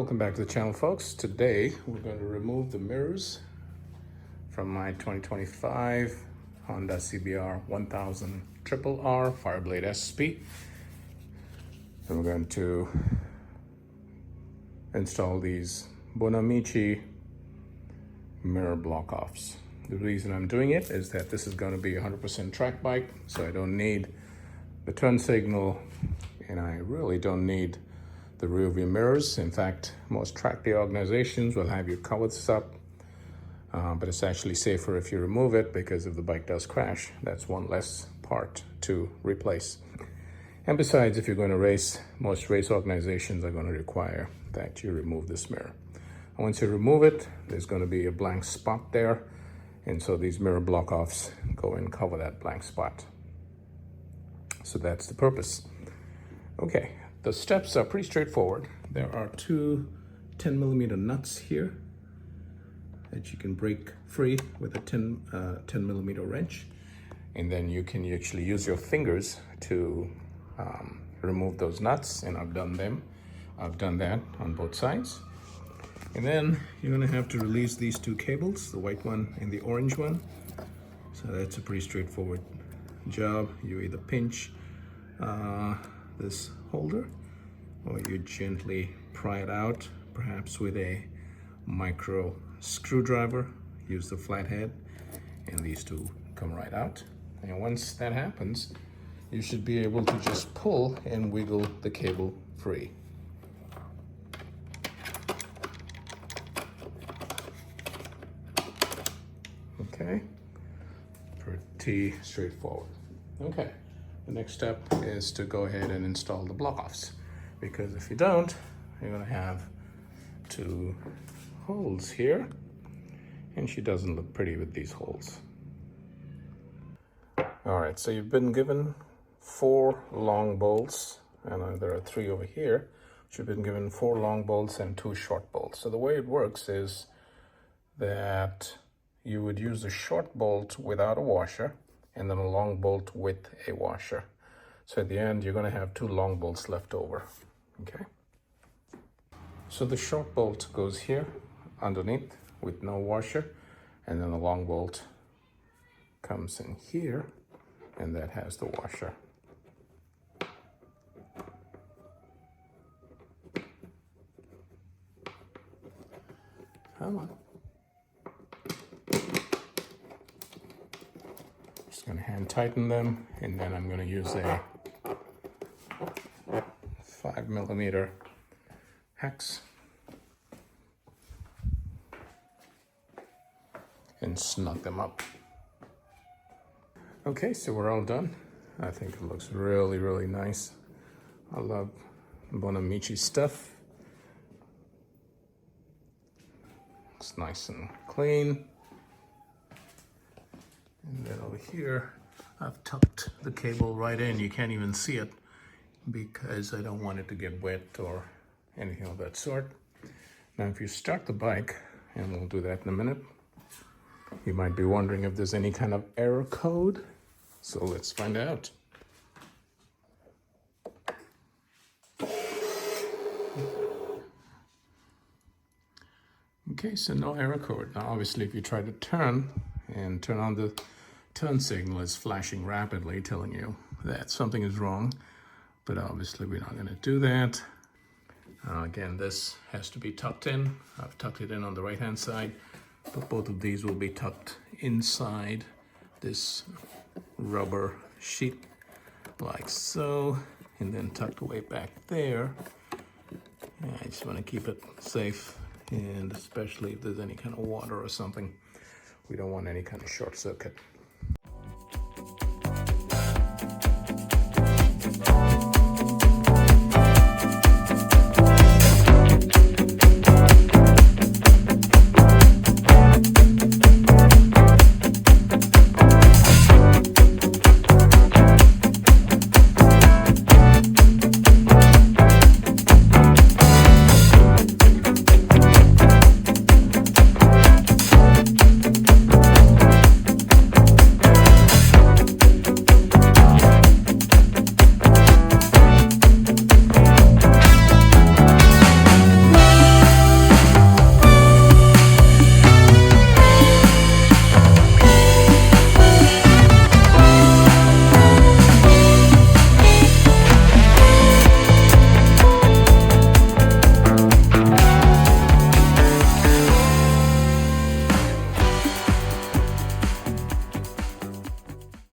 Welcome back to the channel, folks. Today we're going to remove the mirrors from my 2025 Honda CBR 1000RR Fireblade SP. And we're going to install these Bonamici mirror block-offs. The reason I'm doing it is that this is going to be a 100% track bike, so I don't need the turn signal, and I really don't need the rear view mirrors. In fact, most track day organizations will have you cover this up, but it's actually safer if you remove it, because if the bike does crash, that's one less part to replace. And besides, if you're going to race, most race organizations are going to require that you remove this mirror. And once you remove it, there's going to be a blank spot there, and so these mirror block-offs go and cover that blank spot. So that's the purpose. Okay, the steps are pretty straightforward. There are two 10mm nuts here that you can break free with a 10mm wrench, and then you can actually use your fingers to remove those nuts, and I've done that on both sides. And then you're going to have to release these two cables, the white one and the orange one. So that's a pretty straightforward job. You either pinch this holder, or you gently pry it out, perhaps with a micro screwdriver. Use the flathead, and these two come right out. And once that happens, you should be able to just pull and wiggle the cable free. Okay, pretty straightforward. Okay, the next step is to go ahead and install the block-offs, because if you don't, you're going to have two holes here, and she doesn't look pretty with these holes. All right, so you've been given 4 long bolts, and there are 3 over here. You've been given 4 long bolts and 2 short bolts. So the way it works is that you would use a short bolt without a washer, and then a long bolt with a washer. So at the end, you're going to have 2 long bolts left over. Okay. So the short bolt goes here underneath with no washer, and then the long bolt comes in here, and that has the washer. Come on. Just going to hand tighten them, and then I'm going to use a 5mm hex and snug them up. Okay, so we're all done. I think it looks really, really nice. I love Bonamici stuff. Looks nice and clean. And then over here, I've tucked the cable right in. You can't even see it because I don't want it to get wet or anything of that sort. Now, if you start the bike, and we'll do that in a minute, you might be wondering if there's any kind of error code. So let's find out. Okay, so no error code. Now, obviously, if you try to turn on the turn signal, it's flashing rapidly, telling you that something is wrong. But obviously, we're not going to do that. Again, this has to be tucked in. I've tucked it in on the right-hand side, but both of these will be tucked inside this rubber sheet, like so, and then tucked away back there. And I just want to keep it safe, and especially if there's any kind of water or something, we don't want any kind of short circuit.